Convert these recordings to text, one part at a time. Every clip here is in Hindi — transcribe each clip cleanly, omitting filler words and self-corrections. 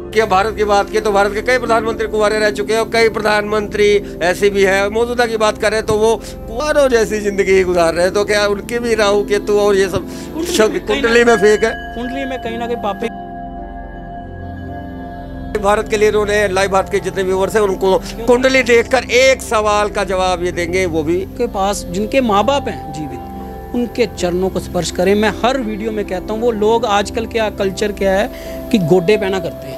क्या भारत की बात की तो भारत के कई प्रधानमंत्री कुंवारे रह चुके हैं और कई प्रधानमंत्री ऐसे भी हैं। मौजूदा की बात करें तो वो कुंवारों जैसी जिंदगी गुजार रहे हैं, तो क्या उनकी भी राहु केतु और ये सब कुंडली में फेक है? कुंडली में कहीं ना कहीं पापी। भारत के लिए इन्होंने लाइव भारत के जितने व्यूअर्स हैं उनको कुंडली देखकर एक सवाल का जवाब ये देंगे, वो भी के पास जिनके माँ बाप हैं जीवित, उनके चरणों को स्पर्श करें। मैं हर वीडियो में कहता हूँ, वो लोग आजकल क्या कल्चर क्या है कि गोडे पहना करते हैं,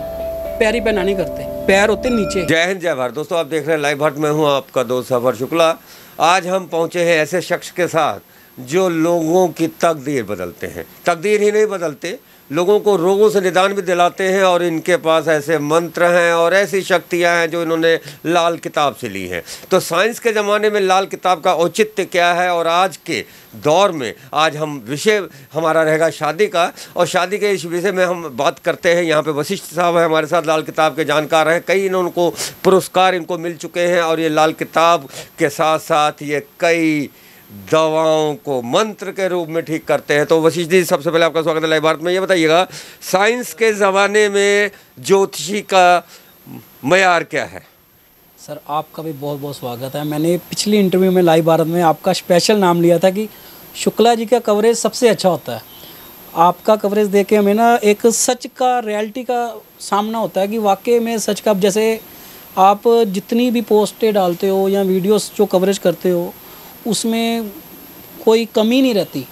पैरी पहना नहीं करते, पैर होते नीचे। जय हिंद जय भारत। दोस्तों आप देख रहे हैं लाइव भारत में हूँ आपका दोस्त सफर शुक्ला। आज हम पहुँचे हैं ऐसे शख्स के साथ जो लोगों की तकदीर बदलते हैं। तकदीर ही नहीं बदलते, लोगों को रोगों से निदान भी दिलाते हैं और इनके पास ऐसे मंत्र हैं और ऐसी शक्तियां हैं जो इन्होंने लाल किताब से ली हैं। तो साइंस के ज़माने में लाल किताब का औचित्य क्या है और आज के दौर में आज हम विषय हमारा रहेगा शादी का, और शादी के इस विषय में हम बात करते हैं। यहाँ पे वशिष्ठ साहब हैं हमारे साथ, लाल किताब के जानकार हैं, कई इनको पुरस्कार इनको मिल चुके हैं और ये लाल किताब के साथ साथ ये कई दवाओं को मंत्र के रूप में ठीक करते हैं। तो वशिष्ठ जी, सबसे पहले आपका स्वागत है लाइव भारत में। ये बताइएगा, साइंस के ज़माने में ज्योतिषी का मयार क्या है? सर आपका भी बहुत बहुत स्वागत है। मैंने पिछली इंटरव्यू में लाइव भारत में आपका स्पेशल नाम लिया था कि शुक्ला जी का कवरेज सबसे अच्छा होता है। आपका कवरेज देख के हमें ना एक सच का, रियलिटी का सामना होता है कि वाकई में सच का। अब जैसे आप जितनी भी पोस्टें डालते हो या वीडियोस जो कवरेज करते हो उसमें कोई कमी नहीं रहती,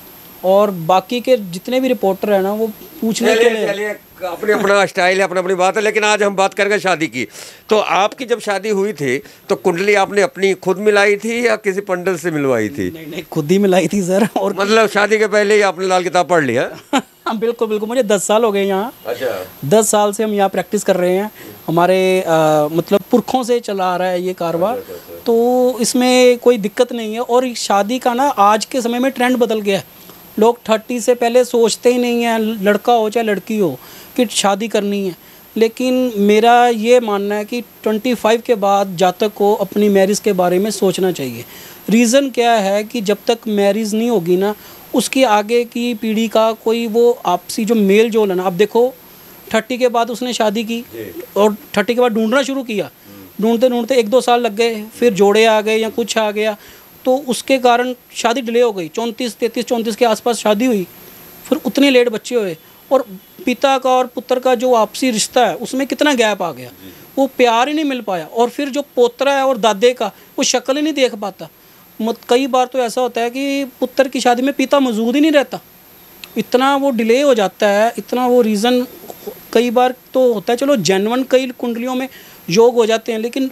और बाकी के जितने भी रिपोर्टर हैं ना वो पूछने के लिए अपने अपना स्टाइल है, अपनी अपनी बात है। लेकिन आज हम बात करेंगे शादी की। तो आपकी जब शादी हुई थी तो कुंडली आपने अपनी खुद मिलाई थी या किसी पंडित से मिलवाई थी? नहीं, खुद ही मिलाई थी सर। और मतलब शादी के पहले ही आपने लाल किताब पढ़ लिया? बिल्कुल बिल्कुल। मुझे 10 साल हो गए यहाँ। अच्छा। 10 साल से हम यहाँ प्रैक्टिस कर रहे हैं। हमारे मतलब पुरखों से चला आ रहा है ये कारोबार, तो इसमें कोई दिक्कत नहीं है। और शादी का ना आज के समय में ट्रेंड बदल गया है। लोग 30 से पहले सोचते ही नहीं हैं, लड़का हो चाहे लड़की हो, कि शादी करनी है। लेकिन मेरा ये मानना है कि 25 के बाद जातक को अपनी मैरिज के बारे में सोचना चाहिए। रीज़न क्या है कि जब तक मैरिज नहीं होगी ना, उसकी आगे की पीढ़ी का कोई वो आपसी जो मेल जोल है ना, आप देखो 30 के बाद उसने शादी की और 30 के बाद ढूंढना शुरू किया, ढूंढते ढूंढते 1-2 साल लग गए, फिर जोड़े आ गए या कुछ आ गया, तो उसके कारण शादी डिले हो गई। 34 के आसपास शादी हुई, फिर उतने लेट बच्चे हुए, और पिता का और पुत्र का जो आपसी रिश्ता है उसमें कितना गैप आ गया, वो प्यार ही नहीं मिल पाया। और फिर जो पोतरा है और दादे का, वो शक्ल ही नहीं देख पाता। कई बार तो ऐसा होता है कि पुत्र की शादी में पिता मौजूद ही नहीं रहता, इतना वो डिले हो जाता है, इतना वो रीज़न कई बार तो होता है। चलो जेन्युइन कई कुंडलियों में योग हो जाते हैं, लेकिन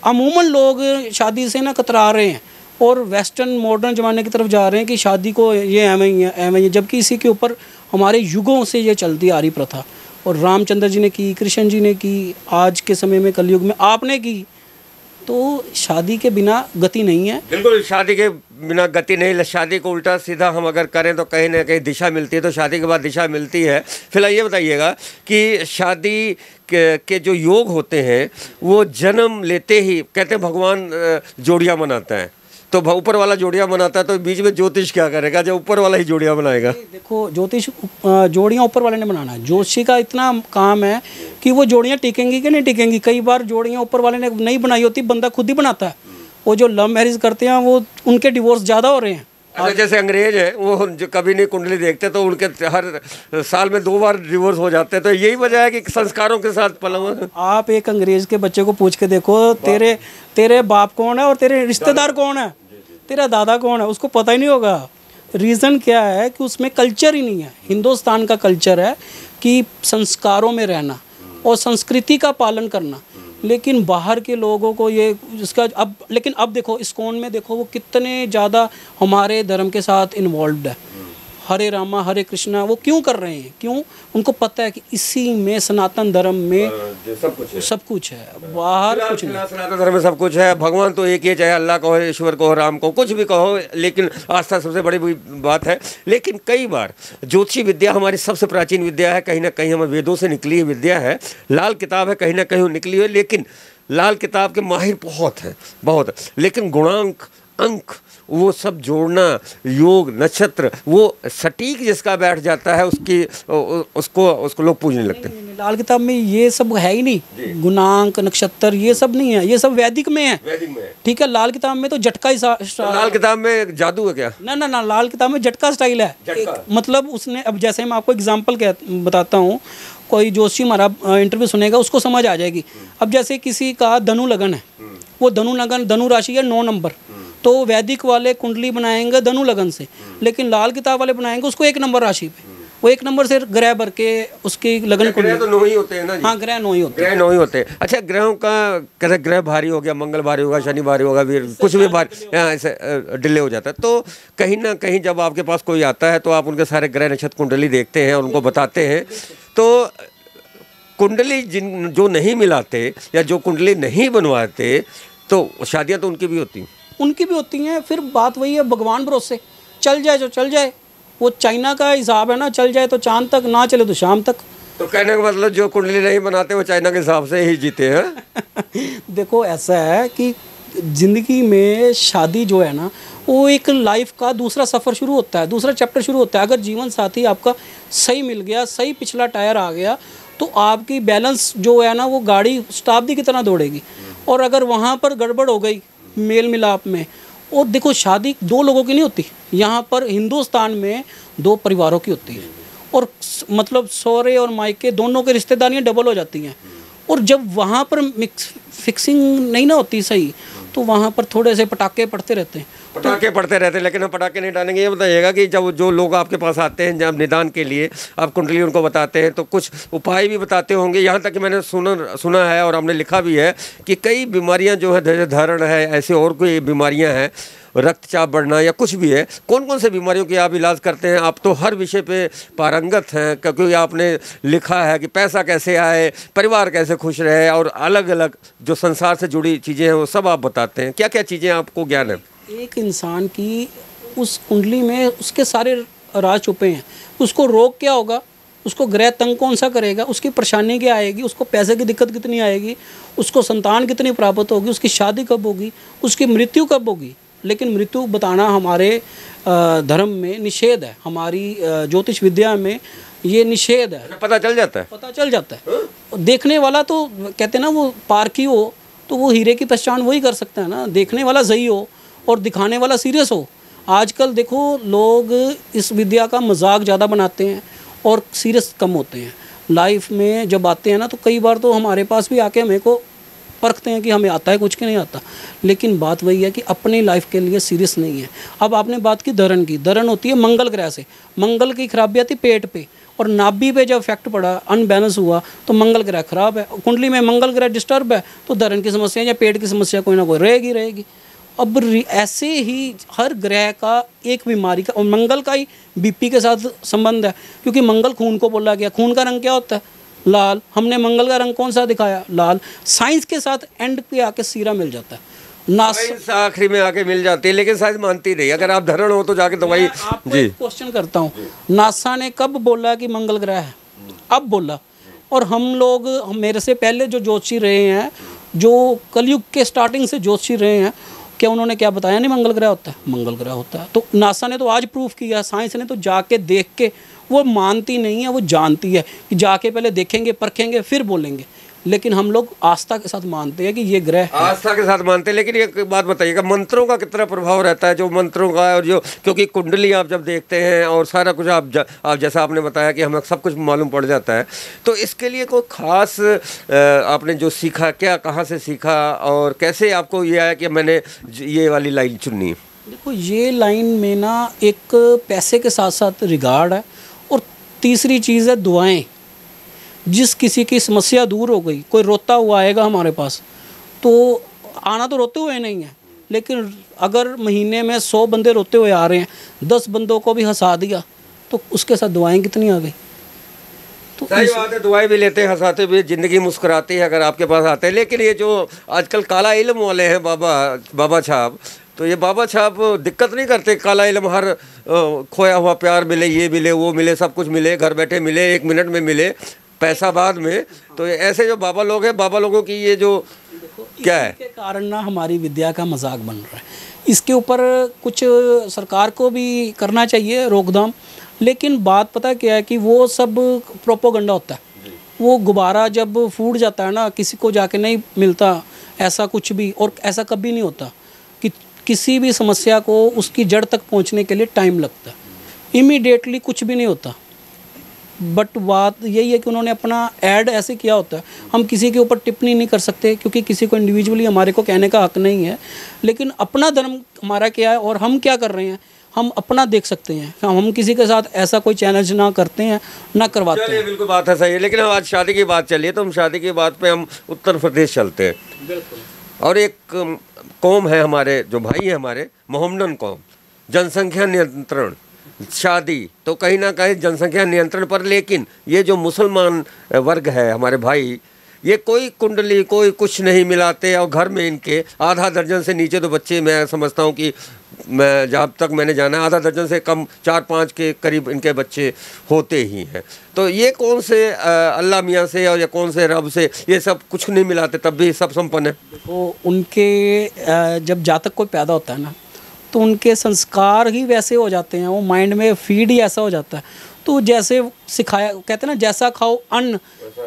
अमूमन लोग शादी से ना कतरा रहे हैं और वेस्टर्न मॉडर्न ज़माने की तरफ जा रहे हैं कि शादी को ये एवं ही है, जबकि इसी के ऊपर हमारे युगों से ये चलती आ रही प्रथा। और रामचंद्र जी ने की, कृष्ण जी ने की, आज के समय में कलयुग में आपने की। तो शादी के बिना गति नहीं है। बिल्कुल, शादी के बिना गति नहीं। शादी को उल्टा सीधा हम अगर करें तो कहीं ना कहीं दिशा मिलती है, तो शादी के बाद दिशा मिलती है। फिलहाल ये बताइएगा कि शादी के जो योग होते हैं वो जन्म लेते ही कहते हैं भगवान जोड़ियाँ बनाता है, तो ऊपर वाला जोड़ियाँ बनाता है, तो बीच में ज्योतिष क्या करेगा जब ऊपर वाला ही जोड़ियाँ बनाएगा? देखो, ज्योतिष जोड़ियाँ ऊपर वाले ने बनाना है। ज्योतिषी का इतना काम है कि वो जोड़ियाँ टिकेंगी कि नहीं टिकेंगी। कई बार जोड़ियाँ ऊपर वाले ने नहीं बनाई होती, बंदा खुद ही बनाता है। वो जो लव मैरिज करते हैं वो उनके डिवोर्स ज़्यादा हो रहे हैं। अच्छा, जैसे अंग्रेज है वो जो कभी नहीं कुंडली देखते, तो उनके हर साल में 2 बार डिवोर्स हो जाते हैं, तो यही वजह है कि संस्कारों के साथ पला हुआ। आप एक अंग्रेज के बच्चे को पूछ के देखो, तेरे बाप कौन है और तेरे रिश्तेदार कौन है, तेरा दादा कौन है, उसको पता ही नहीं होगा। रीज़न क्या है कि उसमें कल्चर ही नहीं है। हिंदुस्तान का कल्चर है कि संस्कारों में रहना और संस्कृति का पालन करना, लेकिन बाहर के लोगों को ये इसका लेकिन अब देखो इस्कॉन में देखो वो कितने ज़्यादा हमारे धर्म के साथ इन्वॉल्व्ड है। हरे रामा हरे कृष्णा वो क्यों कर रहे हैं? क्यों? उनको पता है कि इसी में सनातन धर्म में सब कुछ है, बाहर कुछ नहीं। सनातन धर्म में सब कुछ है। भगवान तो एक ही, चाहे अल्लाह कहो, ईश्वर कहो, राम कहो, कुछ भी कहो, लेकिन आस्था सबसे बड़ी बात है। लेकिन कई बार ज्योतिषी विद्या हमारी सबसे प्राचीन विद्या है, कहीं ना कहीं हमें वेदों से निकली हुई विद्या है। लाल किताब है, कहीं ना कहीं निकली हुई, लेकिन लाल किताब के माहिर बहुत हैं, बहुत। लेकिन गुणांक अंक, वो सब जोड़ना, योग, नक्षत्र, वो सटीक जिसका बैठ जाता है उसको लोग पूजने लगते हैं। लाल किताब में ये सब है ही नहीं, गुणांक, नक्षत्र, ये सब नहीं है, ये सब वैदिक में है। वैदिक में है। ठीक है, लाल किताब में तो झटका ही लाल किताब में जादू है क्या? ना, लाल किताब में झटका स्टाइल है। मतलब उसने, अब जैसे मैं आपको एग्जांपल बताता हूँ, कोई जोशी हमारा इंटरव्यू सुनेगा उसको समझ आ जाएगी। अब जैसे किसी का धनु लगन है, वो धनु लगन, धनु राशि है 9 नंबर, तो वैदिक वाले कुंडली बनाएंगे धनु लगन से, लेकिन लाल किताब वाले बनाएंगे उसको 1 नंबर राशि पे, वो 1 नंबर से ग्रह भर के उसकी लगन कुंडली। ग्रह तो 9 ही होते हैं ना जी? हाँ, ग्रह 9 ही होते हैं। ग्रह 9 ही होते हैं। अच्छा, ग्रहों का कैसे, ग्रह भारी हो गया, मंगल भारी होगा, शनि भारी होगा, वीर कुछ भी भारी, ऐसे डिले हो जाता है। तो कहीं ना कहीं जब आपके पास कोई आता है तो आप उनके सारे ग्रह नक्षत्र कुंडली देखते हैं और उनको बताते हैं। तो कुंडली जो नहीं मिलाते या जो कुंडली नहीं बनवाते, तो शादियाँ तो उनकी भी होती हैं। उनकी भी होती हैं। फिर बात वही है, भगवान भरोसे, चल जाए जो चल जाए। वो चाइना का हिसाब है ना, चल जाए तो चांद तक, ना चले तो शाम तक। तो कहने का मतलब जो कुंडली नहीं बनाते वो चाइना के हिसाब से ही जीते हैं। देखो, ऐसा है कि ज़िंदगी में शादी जो है ना, वो एक लाइफ का दूसरा सफ़र शुरू होता है, दूसरा चैप्टर शुरू होता है। अगर जीवन साथी आपका सही मिल गया, सही पिछला टायर आ गया, तो आपकी बैलेंस जो है ना, वो गाड़ी शताब्दी की तरह दौड़ेगी। और अगर वहाँ पर गड़बड़ हो गई मेल मिलाप में, और देखो, शादी 2 लोगों की नहीं होती, यहाँ पर हिंदुस्तान में 2 परिवारों की होती है। और मतलब सौरे और मायके दोनों के रिश्तेदारियाँ डबल हो जाती हैं। और जब वहाँ पर फिक्सिंग नहीं ना होती सही, तो वहाँ पर थोड़े से पटाखे पड़ते रहते हैं। पटाखे पड़ते रहते हैं, लेकिन हम पटाखे नहीं डालेंगे। ये बताइएगा कि जब जो लोग आपके पास आते हैं, जब निदान के लिए आप कुंडली उनको बताते हैं, तो कुछ उपाय भी बताते होंगे। यहाँ तक कि मैंने सुना है और हमने लिखा भी है कि कई बीमारियाँ जो है, धैर्य धारण है, ऐसे और कोई बीमारियाँ हैं, रक्तचाप बढ़ना या कुछ भी है। कौन कौन से बीमारियों की आप इलाज करते हैं? आप तो हर विषय पे पारंगत हैं, क्योंकि आपने लिखा है कि पैसा कैसे आए, परिवार कैसे खुश रहे, और अलग अलग जो संसार से जुड़ी चीज़ें हैं वो सब आप बताते हैं। क्या क्या चीज़ें आपको ज्ञान है? एक इंसान की उस कुंडली में उसके सारे राज छुपे हैं। उसको रोग क्या होगा, उसको ग्रह तंग कौन सा करेगा, उसकी परेशानी क्या आएगी, उसको पैसे की दिक्कत कितनी आएगी, उसको संतान कितनी प्राप्त होगी, उसकी शादी कब होगी, उसकी मृत्यु कब होगी। लेकिन मृत्यु बताना हमारे धर्म में निषेध है, हमारी ज्योतिष विद्या में ये निषेध है। पता चल जाता है? पता चल जाता है। देखने वाला तो कहते हैं ना, वो पारखी हो तो वो हीरे की पहचान वही कर सकता है ना। देखने वाला सही हो और दिखाने वाला सीरियस हो। आजकल देखो, लोग इस विद्या का मजाक ज़्यादा बनाते हैं और सीरियस कम होते हैं। लाइफ में जब आते हैं ना, तो कई बार तो हमारे पास भी आके हमें को परखते हैं कि हमें आता है कुछ कि नहीं आता। लेकिन बात वही है कि अपनी लाइफ के लिए सीरियस नहीं है। अब आपने बात की धरण की, धरण होती है मंगल ग्रह से। मंगल की खराबी आती पेट पे, और नाभि पे जब इफेक्ट पड़ा, अनबैलेंस हुआ, तो मंगल ग्रह खराब है। कुंडली में मंगल ग्रह डिस्टर्ब है, तो धरण की समस्या या पेट की समस्या कोई ना कोई रहेगी। अब ऐसे ही हर ग्रह का एक बीमारी का, और मंगल का ही बीपी के साथ संबंध है, क्योंकि मंगल खून को बोला गया। खून का रंग क्या होता है? लाल। हमने मंगल का रंग कौन सा दिखाया? लाल। साइंस के साथ एंड पे आके सीरा मिल जाता है, साइंस आखिरी में आके मिल जाती है, लेकिन साइंस मानती नहीं। अगर आप धरण हो तो जाके दवाई। जी, क्वेश्चन करता हूँ, नासा ने कब बोला कि मंगल ग्रह है? अब बोला। और हम लोग, मेरे से पहले जो ज्योतिषी रहे हैं, जो कलयुग के स्टार्टिंग से ज्योतिषी रहे हैं, क्या उन्होंने क्या बताया? नहीं, मंगल ग्रह होता है। मंगल ग्रह होता है। तो नासा ने तो आज प्रूफ किया, साइंस ने तो जाके देख के, वो मानती नहीं है, वो जानती है कि जाके पहले देखेंगे, परखेंगे, फिर बोलेंगे। लेकिन हम लोग आस्था के साथ मानते हैं कि ये ग्रह है। आस्था के साथ मानते हैं। लेकिन ये बात बताइएगा, मंत्रों का कितना प्रभाव रहता है? जो मंत्रों का, और जो, क्योंकि कुंडली आप जब देखते हैं और सारा कुछ आप जैसा आपने बताया कि हमें सब कुछ मालूम पड़ जाता है, तो इसके लिए कोई ख़ास आपने जो सीखा, क्या कहाँ से सीखा और कैसे आपको ये आया कि मैंने ये वाली लाइन चुननी? देखो, ये लाइन में ना एक पैसे के साथ साथ रिगार्ड है, और तीसरी चीज़ है दुआएं। जिस किसी की समस्या दूर हो गई, कोई रोता हुआ आएगा हमारे पास, तो आना तो रोते हुए नहीं है, लेकिन अगर महीने में 100 बंदे रोते हुए आ रहे हैं, 10 बंदों को भी हंसा दिया, तो उसके साथ दुआएं कितनी आ गई। तो सही बात है, दुआएं भी लेते हैं, हंसाते भी, ज़िंदगी मुस्कुराती है अगर आपके पास आते हैं। लेकिन ये जो आजकल काला इल्म वाले हैं, बाबा छाप, तो ये बाबा छाप दिक्कत नहीं करते? काला इल्म, हर खोया हुआ प्यार मिले, ये मिले, वो मिले, सब कुछ मिले, घर बैठे मिले, 1 मिनट में मिले, पैसा बाद में। तो ऐसे जो बाबा लोग हैं, बाबा लोगों की ये जो क्या है, के कारण ना हमारी विद्या का मजाक बन रहा है। इसके ऊपर कुछ सरकार को भी करना चाहिए रोकथाम। लेकिन बात पता क्या है कि वो सब प्रोपोगंडा होता है। वो गुब्बारा जब फूट जाता है ना, किसी को जाके नहीं मिलता ऐसा कुछ भी, और ऐसा कभी नहीं होता कि किसी भी समस्या को उसकी जड़ तक पहुंचने के लिए टाइम लगता है, इमीडिएटली कुछ भी नहीं होता। बट बात यही है कि उन्होंने अपना ऐड ऐसे किया होता है। हम किसी के ऊपर टिप्पणी नहीं कर सकते क्योंकि किसी को इंडिविजुअली हमारे को कहने का हक नहीं है, लेकिन अपना धर्म हमारा क्या है और हम क्या कर रहे हैं हम अपना देख सकते हैं। हम किसी के साथ ऐसा कोई चैलेंज ना करते हैं ना करवाते हैं। बिल्कुल बात है, सही है। लेकिन हम आज शादी की बात चलिए तो हम शादी की बात पे हम उत्तर प्रदेश चलते हैं। और एक कौम है हमारे, जो भाई है हमारे, मोहम्मदन कौम, जनसंख्या नियंत्रण, शादी तो कहीं ना कहीं जनसंख्या नियंत्रण पर। लेकिन ये जो मुसलमान वर्ग है हमारे भाई, ये कोई कुंडली कोई कुछ नहीं मिलाते, और घर में इनके आधा दर्जन से नीचे तो बच्चे, मैं समझता हूँ कि मैं जहाँ तक मैंने जाना आधा दर्जन से कम 4-5 के करीब इनके बच्चे होते ही हैं। तो ये कौन से अल्लाह मियाँ से और या कौन से रब से ये सब कुछ नहीं मिलाते, तब भी सब संपन्न है। तो उनके जब जातक कोई पैदा होता है ना, तो उनके संस्कार ही वैसे हो जाते हैं, वो माइंड में फीड ही ऐसा हो जाता है। तो जैसे सिखाया, कहते हैं ना, जैसा खाओ अन्न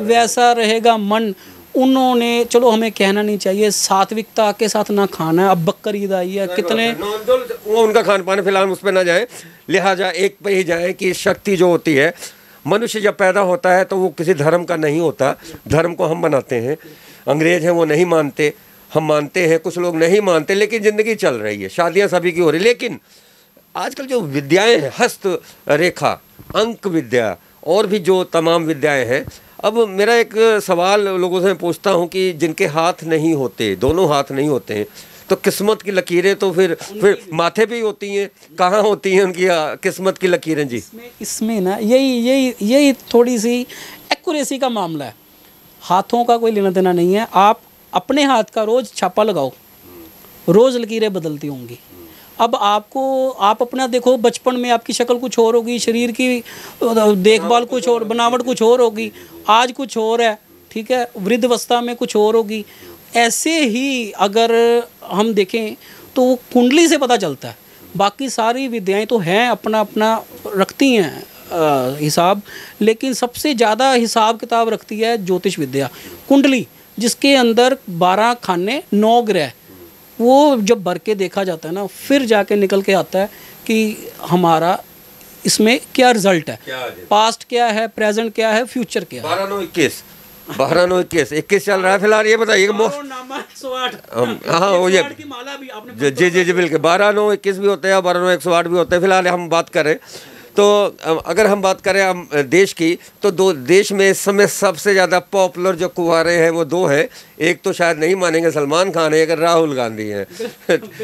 वैसा रहेगा मन। उन्होंने, चलो हमें कहना नहीं चाहिए, सात्विकता के साथ ना खाना है। अब बकर ईद आई है, कितने वो उनका खान पान, फिलहाल उस पर ना जाए, लिहाजा एक पे ही जाए कि शक्ति जो होती है, मनुष्य जब पैदा होता है तो वो किसी धर्म का नहीं होता। धर्म को हम बनाते हैं, अंग्रेज हैं वो नहीं मानते, हम मानते हैं, कुछ लोग नहीं मानते, लेकिन ज़िंदगी चल रही है, शादियां सभी की हो रही। लेकिन आजकल जो विद्याएं हैं, हस्त रेखा, अंक विद्या और भी जो तमाम विद्याएं हैं, अब मेरा एक सवाल लोगों से मैं पूछता हूं कि जिनके हाथ नहीं होते, दोनों हाथ नहीं होते हैं, तो किस्मत की लकीरें तो फिर माथे पे ही होती हैं, कहाँ होती हैं उनकी किस्मत की लकीरें जी? इसमें ना यही थोड़ी सी एक्यूरेसी का मामला है। हाथों का कोई लेना देना नहीं है। आप अपने हाथ का रोज़ छापा लगाओ, रोज़ लकीरें बदलती होंगी। अब आप अपना देखो, बचपन में आपकी शक्ल कुछ और होगी, शरीर की देखभाल कुछ और, बनावट कुछ और होगी, आज कुछ और है, ठीक है, वृद्धावस्था में कुछ और होगी। ऐसे ही अगर हम देखें तो वो कुंडली से पता चलता है। बाकी सारी विद्याएं तो हैं, अपना अपना रखती हैं हिसाब, लेकिन सबसे ज़्यादा हिसाब किताब रखती है ज्योतिष विद्या, कुंडली, जिसके अंदर 12 खाने 9 ग्रह, वो जब भर के देखा जाता है ना, फिर जाके निकल के आता है कि हमारा इसमें क्या रिजल्ट है, पास्ट क्या है, प्रेजेंट क्या है, फ्यूचर क्या है। 12-9-21 चल रहा है फिलहाल। ये बताइए हाँ, वो ये जी बिल्कुल 12-9-21 भी होते हैं, 12-9-108 भी होते हैं। फिलहाल हम बात करें तो अगर हम बात करें हम देश की, तो दो देश में इस समय सबसे ज़्यादा पॉपुलर जो कुंवारे हैं वो दो हैं। एक तो शायद नहीं मानेंगे, सलमान खान है, एक राहुल गांधी है।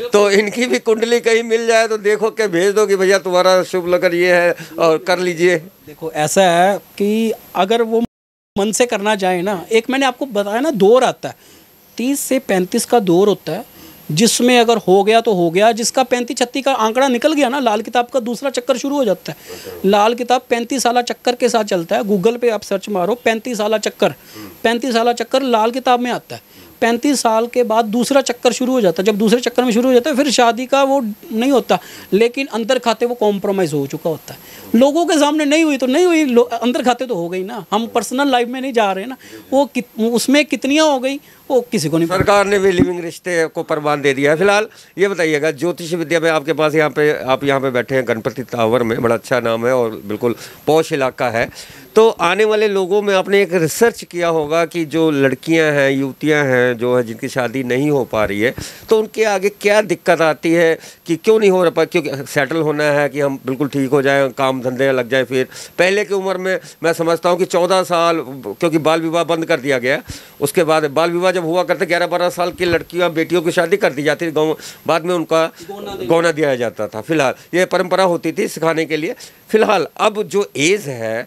तो इनकी भी कुंडली कहीं मिल जाए तो देखो के भेज दो कि भैया तुम्हारा शुभ लग्न ये है और कर लीजिए। देखो ऐसा है कि अगर वो मन से करना चाहे ना, एक मैंने आपको बताया ना, दौर आता है 30 से 35 का दौर होता है, जिसमें अगर हो गया तो हो गया। जिसका 35-36 का आंकड़ा निकल गया ना, लाल किताब का दूसरा चक्कर शुरू हो जाता है। लाल किताब 35 साला चक्कर के साथ चलता है। गूगल पे आप सर्च मारो 35 साला चक्कर, 35 साला चक्कर लाल किताब में आता है। 35 साल के बाद दूसरा चक्कर शुरू हो जाता है। जब दूसरे चक्कर में शुरू हो जाता है फिर शादी का वो नहीं होता, लेकिन अंदर खाते वो कॉम्प्रोमाइज़ हो चुका होता है। लोगों के सामने नहीं हुई तो नहीं हुई, अंदर खाते तो हो गई ना। हम पर्सनल लाइफ में नहीं जा रहे ना, वो उसमें कितनियाँ हो गई वो किसी को नहीं। सरकार ने भी लिविंग रिश्ते को परवान दे दिया है। फिलहाल ये बताइएगा, ज्योतिष विद्या में आपके पास यहाँ पे, आप यहाँ पे बैठे हैं गणपति टावर में, बड़ा अच्छा नाम है और बिल्कुल पॉश इलाका है। तो आने वाले लोगों में आपने एक रिसर्च किया होगा कि जो लड़कियां हैं, युवतियां हैं जो है, जिनकी शादी नहीं हो पा रही है, तो उनके आगे क्या दिक्कत आती है कि क्यों नहीं हो रहा? क्योंकि सेटल होना है कि हम बिल्कुल ठीक हो जाएं, काम धंधे लग जाए। फिर पहले की उम्र में मैं समझता हूँ कि 14 साल, क्योंकि बाल विवाह बंद कर दिया गया, उसके बाद बाल विवाह जब हुआ करते 11-12 साल की लड़कियाँ बेटियों की शादी कर दी जाती थी, बाद में उनका गौना दिया जाता था। फिलहाल ये परंपरा होती थी सिखाने के लिए। फिलहाल अब जो एज है,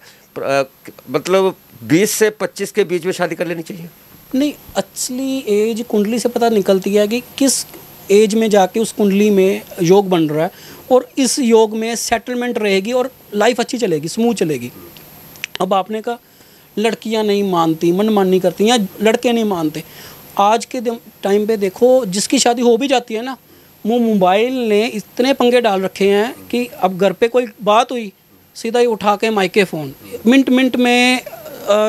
मतलब 20 से 25 के बीच में शादी कर लेनी चाहिए? नहीं, असली एज कुंडली से पता निकलती है कि किस एज में जाके उस कुंडली में योग बन रहा है, और इस योग में सेटलमेंट रहेगी और लाइफ अच्छी चलेगी, स्मूथ चलेगी। अब आपने कहा लड़कियां नहीं मानती, मनमानी करती, या लड़के नहीं मानते। आज के टाइम पे देखो, जिसकी शादी हो भी जाती है ना, वो मोबाइल ने इतने पंगे डाल रखे हैं कि अब घर पे कोई बात हुई सीधा ही उठा के माइके फ़ोन, मिनट मिनट में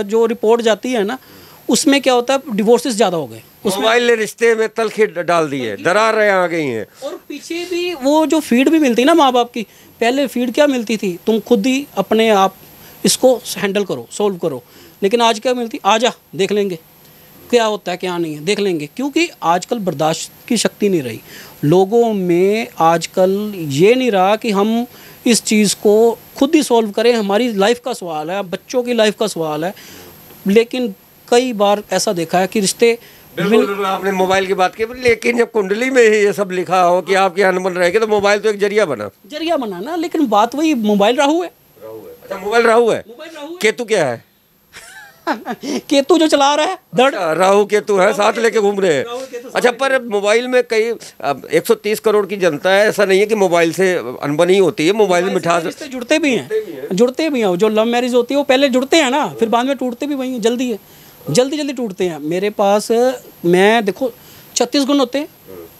जो रिपोर्ट जाती है ना, उसमें क्या होता है, डिवोर्सेस ज़्यादा हो गए। मोबाइल ने रिश्ते में तलखी डाल दी है, दरारें आ गई हैं। और पीछे भी वो जो फीड भी मिलती ना माँ बाप की, पहले फीड क्या मिलती थी, तुम खुद ही अपने आप इसको हैंडल करो, सोल्व करो। लेकिन आज क्या मिलती, आजा देख लेंगे क्या होता है क्या नहीं है, देख लेंगे। क्योंकि आजकल बर्दाश्त की शक्ति नहीं रही लोगों में। आजकल ये नहीं रहा कि हम इस चीज़ को खुद ही सॉल्व करें, हमारी लाइफ का सवाल है, बच्चों की लाइफ का सवाल है। लेकिन कई बार ऐसा देखा है कि रिश्ते, बिल्कुल आपने मोबाइल की बात की, लेकिन जब कुंडली में ही ये सब लिखा हो कि आपके अनबन रहेगी, तो मोबाइल तो एक जरिया बना ना। लेकिन बात वही, मोबाइल राहु है। अच्छा, मोबाइल राहु है। केतु क्या है? केतु जो चला रहा है धड़, राहु केतु है, साथ लेके घूम रहे हैं। अच्छा, पर मोबाइल में कई 130 करोड़ की जनता है, ऐसा नहीं है कि मोबाइल से अनबन ही होती है। मोबाइल में मिठास जुड़ते भी हैं। जो लव मैरिज होती है वो पहले जुड़ते हैं ना, फिर बाद में टूटते भी वही जल्दी टूटते हैं। मेरे पास मैं देखो 36 गुण होते हैं।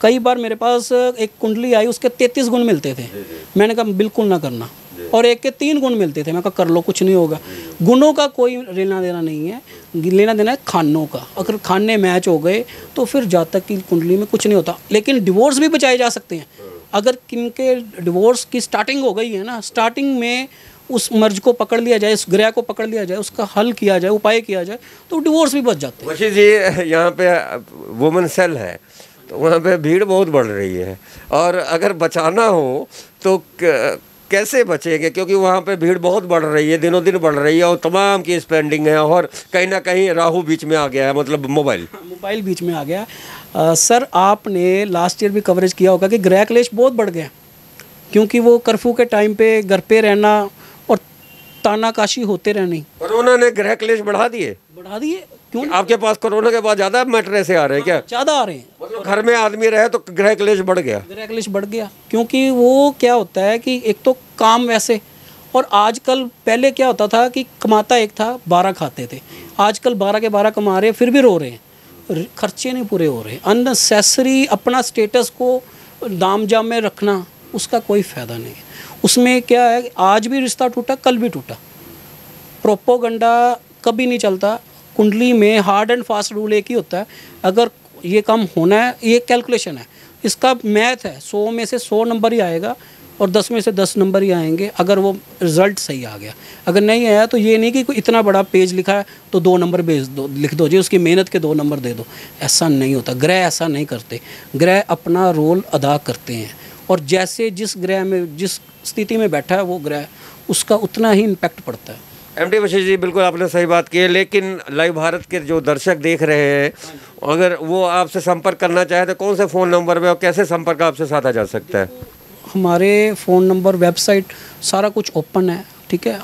कई बार मेरे पास एक कुंडली आई, उसके 33 गुण मिलते थे। मैंने कहा बिल्कुल ना करना। और एक के 3 गुण मिलते थे, मैं कहा कर लो, कुछ नहीं होगा। गुणों का कोई लेना देना नहीं है, लेना देना है खानों का। अगर खाने मैच हो गए तो फिर जातक की कुंडली में कुछ नहीं होता। लेकिन डिवोर्स भी बचाए जा सकते हैं। अगर किनके डिवोर्स की स्टार्टिंग हो गई है ना, स्टार्टिंग में उस मर्ज को पकड़ लिया जाए, उस ग्रह को पकड़ लिया जाए, उसका हल किया जाए, उपाय किया जाए, तो डिवोर्स भी बच जाते हैं। वशी जी, यहाँ पे वुमेन सेल है, तो वहाँ पे भीड़ बहुत बढ़ रही है, और अगर बचाना हो तो कैसे बचेंगे? क्योंकि वहाँ पे भीड़ बहुत बढ़ रही है, दिनों दिन बढ़ रही है, और तमाम की स्पेंडिंग है, और कहीं ना कहीं राहु बीच में आ गया है, मतलब मोबाइल बीच में आ गया। सर, आपने लास्ट ईयर भी कवरेज किया होगा कि गृह क्लेश बहुत बढ़ गया, क्योंकि वो कर्फ्यू के टाइम पे घर पे रहना और तानाकाशी होते रहनी। कोरोना ने गृह क्लेश बढ़ा दिए। क्यों? आपके पास कोरोना के बाद ज़्यादा मैटर ऐसे आ रहे हैं क्या? ज़्यादा आ रहे हैं। मतलब घर में आदमी रहे तो गृह क्लेश बढ़ गया। क्योंकि वो क्या होता है कि एक तो काम वैसे, और आजकल पहले क्या होता था कि कमाता एक था, 12 खाते थे। आजकल 12 के 12 कमा रहे हैं, फिर भी रो रहे हैं, खर्चे नहीं पूरे हो रहे। अननेसेसरी अपना स्टेटस को दाम जाम में रखना, उसका कोई फ़ायदा नहीं है। उसमें क्या है, आज भी रिश्ता टूटा, कल भी टूटा। प्रोपोगंडा कभी नहीं चलता। कुंडली में हार्ड एंड फास्ट रूल एक ही होता है, अगर ये काम होना है, ये कैलकुलेशन है, इसका मैथ है। 100 में से 100 नंबर ही आएगा, और 10 में से 10 नंबर ही आएंगे अगर वो रिज़ल्ट सही आ गया। अगर नहीं आया तो ये नहीं कि कोई इतना बड़ा पेज लिखा है तो 2 नंबर लिख दो जी, उसकी मेहनत के 2 नंबर दे दो। ऐसा नहीं होता। ग्रह ऐसा नहीं करते। ग्रह अपना रोल अदा करते हैं, और जैसे जिस ग्रह में जिस स्थिति में बैठा है वो ग्रह, उसका उतना ही इम्पैक्ट पड़ता है। एमडी वशिष्ठ जी, बिल्कुल आपने सही बात की है। लेकिन लाइव भारत के जो दर्शक देख रहे हैं, अगर वो आपसे संपर्क करना चाहे तो कौन से फ़ोन नंबर पे और कैसे संपर्क आपसे साधा जा सकता है? हमारे फ़ोन नंबर, वेबसाइट, सारा कुछ ओपन है, ठीक है।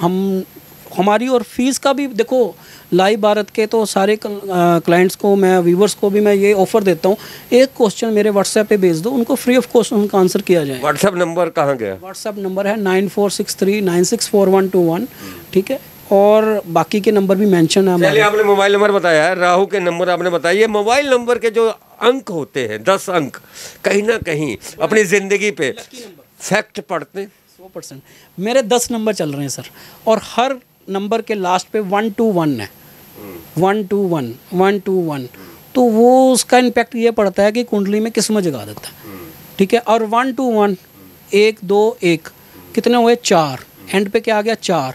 हमारी और फीस का भी देखो, लाइव भारत के तो सारे क्लाइंट्स को, मैं व्यूवर्स को भी मैं ये ऑफ़र देता हूँ, एक क्वेश्चन मेरे व्हाट्सएप पे भेज दो, उनको फ्री ऑफ कॉस्ट उनका आंसर किया जाए। व्हाट्सएप नंबर कहाँ गया? व्हाट्सएप नंबर है 9463964121, ठीक है। और बाकी के नंबर भी मेंशन है। चलिए, आपने मोबाइल नंबर बताया है, राहु के नंबर आपने बताइए। मोबाइल नंबर के जो अंक होते हैं, 10 अंक, कहीं ना कहीं अपनी ज़िंदगी पे फैक्ट पड़ते हैं। 100% मेरे 10 नंबर चल रहे हैं सर, और हर नंबर के लास्ट पे 121 है। 121 तो वो उसका इम्पैक्ट ये पड़ता है कि कुंडली में किस्मत जगा देता है, ठीक है। और 121 1 2 1 कितने हुए? 4। एंड पे क्या आ गया? 4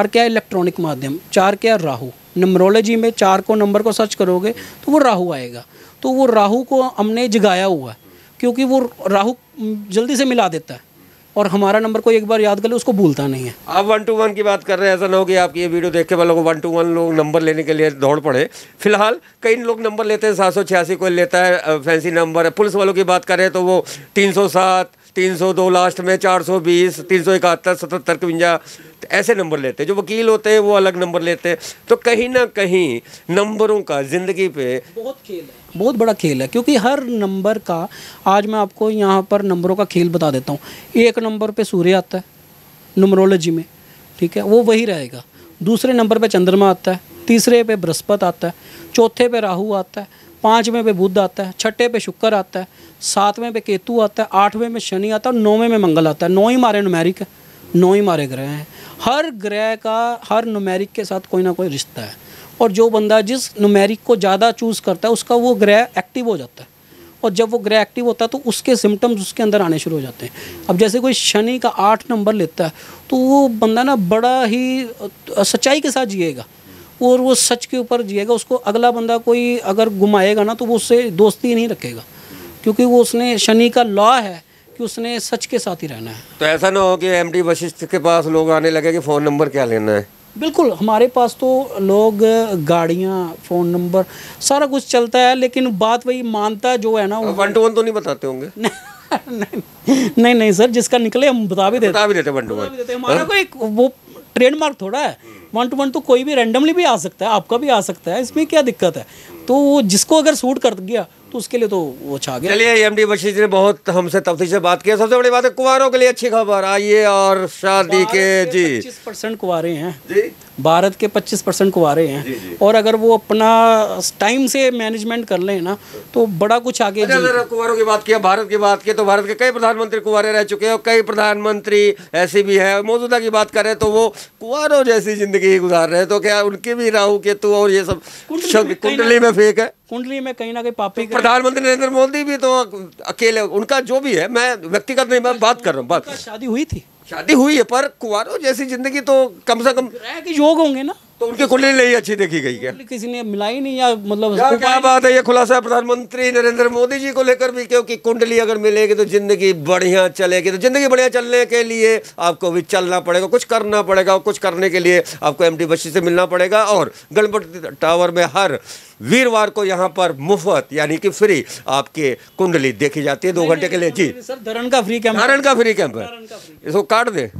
क्या है? इलेक्ट्रॉनिक माध्यम। 4 क्या है? राहु। न्यूमरोलॉजी में 4 को नंबर को सर्च करोगे तो वो राहु आएगा। तो वो राहु को हमने जगाया हुआ है, क्योंकि वो राहु जल्दी से मिला देता है, और हमारा नंबर को एक बार याद कर ले, उसको भूलता नहीं है। आप 121 की बात कर रहे हैं, ऐसा ना हो कि आपकी ये वीडियो देख के वालों को 121 लोग नंबर लेने के लिए दौड़ पड़े। फिलहाल कई लोग नंबर लेते हैं, 786 कोई लेता है, फैंसी नंबर है। पुलिस वालों की बात करें तो वो 307, 302 लास्ट में, 420, 371, 77, 51 ऐसे नंबर लेते हैं। जो वकील होते हैं वो अलग नंबर लेते हैं। तो कहीं ना कहीं नंबरों का ज़िंदगी पे बहुत खेल है, बहुत बड़ा खेल है, क्योंकि हर नंबर का, आज मैं आपको यहाँ पर नंबरों का खेल बता देता हूँ। 1 नंबर पे सूर्य आता है न्यूमरोलॉजी में, ठीक है, वो वही रहेगा। दूसरे नंबर पे चंद्रमा आता है, तीसरे पे बृहस्पति आता है, चौथे पे राहु आता है, 5वें पे बुध आता है, 6ठे पे शुक्र आता है, 7वें पे केतु आता है, 8वें में शनि आता है और 9वें में मंगल आता है। 9 ही हमारे न्यूमेरिक है, 9 ही हमारे ग्रह हैं। हर ग्रह का हर न्यूमेरिक के साथ कोई ना कोई रिश्ता है, और जो बंदा जिस न्यूमेरिक को ज़्यादा चूज़ करता है उसका वो ग्रह एक्टिव हो जाता है, और जब वो ग्रह एक्टिव होता है तो उसके सिम्टम्स उसके अंदर आने शुरू हो जाते हैं। अब जैसे कोई शनि का 8 नंबर लेता है तो वो बंदा ना बड़ा ही सच्चाई के साथ जिएगा, और वो सच के ऊपर जिएगा। उसको अगला बंदा कोई अगर घुमाएगा ना तो वो उससे दोस्ती नहीं रखेगा, क्योंकि वो उसने शनि का लॉ है कि उसने सच के साथ ही रहना है। तो ऐसा ना हो कि एमडी वशिष्ठ के पास लोग आने लगे कि फ़ोन नंबर क्या लेना है। बिल्कुल, हमारे पास तो लोग गाड़ियाँ, फ़ोन नंबर, सारा कुछ चलता है, लेकिन बात वही मानता जो है ना, 1 to 1 तो नहीं बताते होंगे? नहीं सर, जिसका निकले हम बता भी देते 1 to 1। हमारा कोई वो ट्रेडमार्क थोड़ा है। 1 to 1 तो कोई भी रैंडमली भी आ सकता है, आपका भी आ सकता है, इसमें क्या दिक्कत है। तो वो जिसको अगर सूट कर गया तो उसके लिए तो वो छा गया। चलिए, एमडी वशिष्ठ जी ने बहुत हमसे तफ्तीश से बात किया। सबसे बड़ी बात है कुंवारों के लिए अच्छी खबर आइए, और शादी के जी 25% कुंवारे हैं जी, भारत के 25% कुंवारे हैं, और अगर वो अपना टाइम से मैनेजमेंट कर लें ना तो बड़ा कुछ आगे। अगर कुंवारों की बात किया, भारत की बात की, तो भारत के कई प्रधानमंत्री कुंवारे रह चुके हैं, और कई प्रधानमंत्री ऐसे भी हैं। मौजूदा की बात करें तो वो कुंवारों जैसी जिंदगी गुजार रहे हैं, तो क्या उनकी भी राहु केतु और ये सब कुंडली में फेक है? कुंडली में कहीं ना कहीं पापी तो प्रधानमंत्री नरेंद्र मोदी भी तो अकेले, उनका जो भी है, मैं व्यक्तिगत नहीं, मैं बात कर रहा हूँ। शादी हुई थी, शादी हुई है, पर कुंवारों जैसी जिंदगी तो कम से कम ग्रह के योग होंगे ना, तो उनकी कुंडली नहीं अच्छी देखी गई क्या? किसी ने मिलाई नहीं, या मतलब यार क्या बात है, ये खुलासा है प्रधानमंत्री नरेंद्र मोदी जी को लेकर भी, क्योंकि कुंडली अगर मिलेगी तो जिंदगी बढ़िया चलेगी। तो जिंदगी बढ़िया चलने के लिए आपको भी चलना पड़ेगा, कुछ करना पड़ेगा, और कुछ करने के लिए आपको एमडी वशिष्ठ से मिलना पड़ेगा। और गणपति टावर में हर वीरवार को यहाँ पर मुफ्त यानी कि फ्री आपके कुंडली देखी जाती है 2 घंटे के लिए। जी सर, धरण का फ्री कैंप, धारण का फ्री कैंप है, इसको काट दे।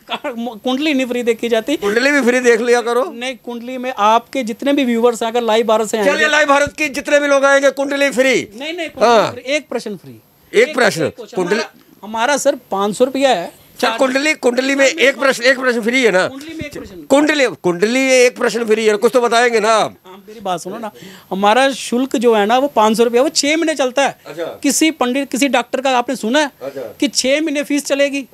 कुंडली नहीं फ्री देखी जाती, कुंडली भी फ्री देख लिया करो। नहीं, कुंडली में आपके जितने भी व्यूवर्स अगर लाइव भारत से चलिए, लाइव भारत की जितने भी लोग आएंगे कुंडली फ्री। नहीं, हाँ। एक प्रश्न फ्री, एक प्रश्न कुंडली हमारा सर 500 रुपया है। कुंडली में एक प्रश्न फ्री है ना? कुंडली में एक प्रश्न, कुंडली एक प्रश्न फ्री है, कुछ तो बताएंगे ना आप। मेरी बात सुनो ना, हमारा शुल्क जो है ना वो 500 रुपया, वो 6 महीने चलता है। अच्छा। किसी पंडित, किसी डॉक्टर का आपने सुना है? अच्छा। कि 6 महीने फीस चलेगी?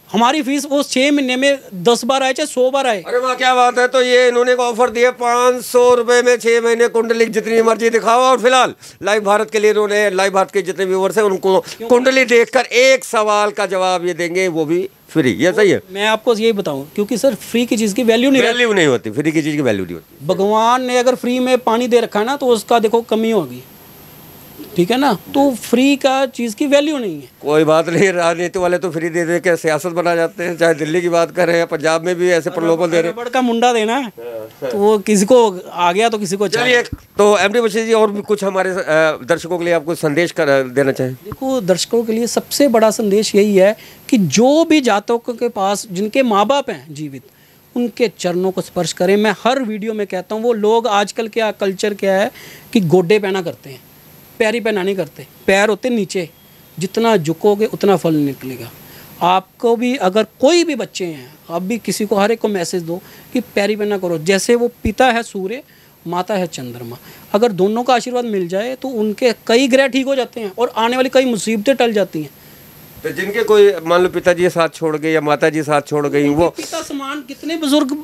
हमारी फीस वो 6 महीने में 10 बार आए चाहे 100 बार आए। अरे वाह, क्या बात है। तो ये इन्होंने ऑफर दिया 500 रुपए में 6 महीने कुंडली जितनी मर्जी दिखाओ। और फिलहाल लाइव भारत के लिए इन्होंने, लाइव भारत के जितने व्यूअर्स हैं उनको कुंडली देखकर एक सवाल का जवाब ये देंगे, वो भी फ्री। ये सही है? मैं आपको यही बताऊं, क्योंकि सर फ्री की चीज़ की वैल्यू नहीं होती, फ्री की चीज़ की वैल्यू नहीं होती। भगवान ने अगर फ्री में पानी दे रखा है ना तो उसका देखो कमी होगी, ठीक है ना? तो फ्री का चीज़ की वैल्यू नहीं है। कोई बात नहीं, राजनीति वाले तो फ्री दे दे के सियासत बना जाते हैं। चाहे दिल्ली की बात करें या पंजाब में भी ऐसे प्रलोभन दे रहे हैं। रबड़ का मुंडा देना है तो वो किसी को आ गया तो किसी को चलिए, तो एमडी वशिष्ठ जी और भी कुछ हमारे दर्शकों के लिए आपको संदेश देना चाहें? देखो, दर्शकों के लिए सबसे बड़ा संदेश यही है कि जो भी जातकों के पास जिनके माँ बाप हैं जीवित, उनके चरणों को स्पर्श करें। मैं हर वीडियो में कहता हूँ, वो लोग आजकल क्या कल्चर क्या है कि गोडे पहना करते हैं, पैरी पहना नहीं करते। पैर होते नीचे, जितना झुकोगे उतना फल निकलेगा। आपको भी अगर कोई भी बच्चे हैं, आप भी किसी को, हर एक को मैसेज दो कि पैरी पहना करो। जैसे वो पिता है सूर्य, माता है चंद्रमा, अगर दोनों का आशीर्वाद मिल जाए तो उनके कई ग्रह ठीक हो जाते हैं और आने वाली कई मुसीबतें टल जाती हैं। तो जिनके कोई मान लो पिताजी साथ छोड़ गए या माताजी साथ छोड़ गई, वो पिता समान कितने बुजुर्ग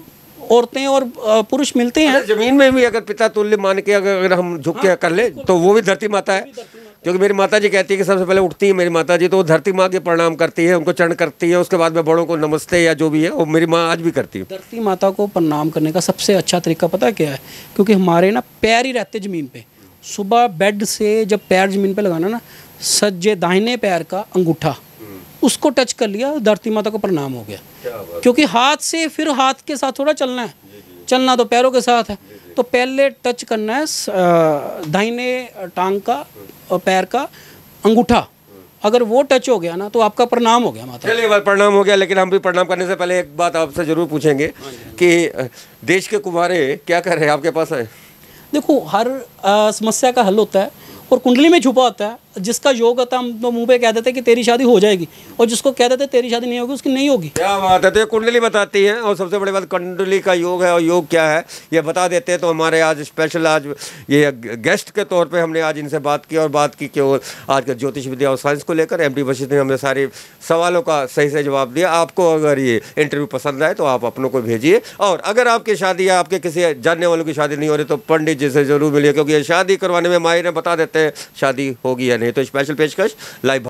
औरतें और पुरुष मिलते हैं। जमीन में भी अगर पिता तुल्य मान के अगर हम झुक के कर ले तो वो भी धरती माता है। क्योंकि मेरी माता जी कहती है कि सबसे पहले उठती है मेरी माता जी, तो वो धरती माँ के प्रणाम करती है, उनको चरण करती है, उसके बाद में बड़ों को नमस्ते या जो भी है वो मेरी माँ आज भी करती है। धरती माता को प्रणाम करने का सबसे अच्छा तरीका पता क्या है? क्योंकि हमारे ना पैर ही रहते ज़मीन पे। सुबह बेड से जब पैर ज़मीन पे लगाना ना, सज्जे दाहिने पैर का अंगूठा उसको टच कर लिया, धरती माता को प्रणाम हो गया। क्योंकि हाथ से फिर हाथ के साथ थोड़ा चलना है, चलना तो पैरों के साथ है। तो पहले टच करना है दाहिने टांग का और पैर का अंगूठा। अगर वो टच हो गया ना तो आपका प्रणाम हो गया माता। चलिए, प्रणाम हो गया। लेकिन हम भी प्रणाम करने से पहले एक बात आपसे जरूर पूछेंगे कि देश के कुंवारे क्या कर रहे हैं, आपके पास है? देखो, हर समस्या का हल होता है और कुंडली में छुपा होता है। जिसका योग होता है हम तो मुंह पे कह देते हैं कि तेरी शादी हो जाएगी, और जिसको कह देते हैं तेरी शादी नहीं होगी, उसकी नहीं होगी। क्या बात है। तो ये कुंडली बताती है, और सबसे बड़ी बात कुंडली का योग है, और योग क्या है ये बता देते हैं। तो हमारे आज स्पेशल आज ये गेस्ट के तौर पे हमने आज इनसे बात की, और बात की कि वो आज का ज्योतिष विद्या और साइंस को लेकर एमडी बशीर ने हमें सारे सवालों का सही से जवाब दिया। आपको अगर ये इंटरव्यू पसंद आए तो आप अपनों को भेजिए, और अगर आपकी शादी या आपके किसी जानने वालों की शादी नहीं हो रही तो पंडित जी से जरूर मिलिए, क्योंकि ये शादी करवाने में माहिर बता देते हैं शादी होगी या नहीं। तो स्पेशल पेशकश लाइव